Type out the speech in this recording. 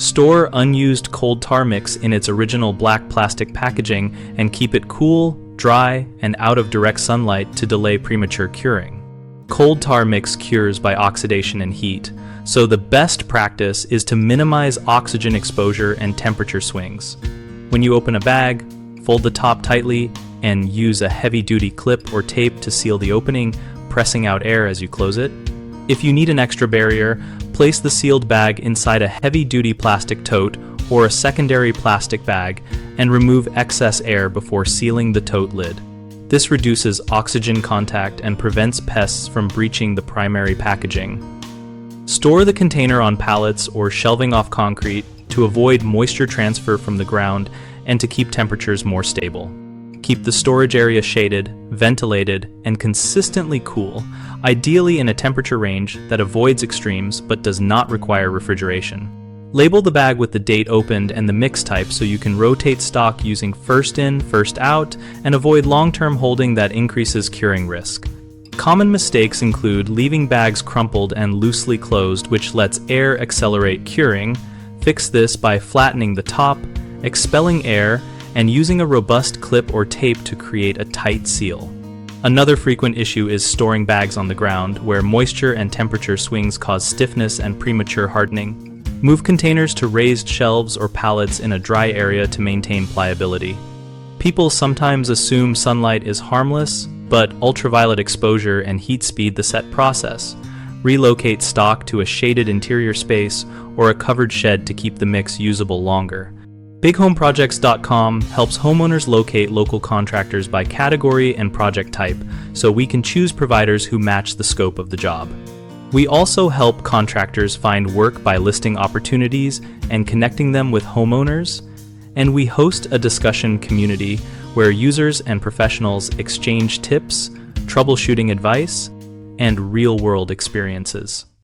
Store unused cold tar mix in its original black plastic packaging and keep it cool, dry, and out of direct sunlight to delay premature curing. Cold tar mix cures by oxidation and heat, so the best practice is to minimize oxygen exposure and temperature swings. When you open a bag, fold the top tightly and use a heavy-duty clip or tape to seal the opening, pressing out air as you close it. If you need an extra barrier, place the sealed bag inside a heavy-duty plastic tote or a secondary plastic bag and remove excess air before sealing the tote lid. This reduces oxygen contact and prevents pests from breaching the primary packaging. Store the container on pallets or shelving off concrete to avoid moisture transfer from the ground and to keep temperatures more stable. Keep the storage area shaded, ventilated, and consistently cool, ideally in a temperature range that avoids extremes but does not require refrigeration. Label the bag with the date opened and the mix type so you can rotate stock using first in, first out, and avoid long-term holding that increases curing risk. Common mistakes include leaving bags crumpled and loosely closed, which lets air accelerate curing. Fix this by flattening the top, expelling air, and using a robust clip or tape to create a tight seal. Another frequent issue is storing bags on the ground, where moisture and temperature swings cause stiffness and premature hardening. Move containers to raised shelves or pallets in a dry area to maintain pliability. People sometimes assume sunlight is harmless, but ultraviolet exposure and heat speed the set process. Relocate stock to a shaded interior space or a covered shed to keep the mix usable longer. BigHomeProjects.com helps homeowners locate local contractors by category and project type, so we can choose providers who match the scope of the job. We also help contractors find work by listing opportunities and connecting them with homeowners, and we host a discussion community where users and professionals exchange tips, troubleshooting advice, and real-world experiences.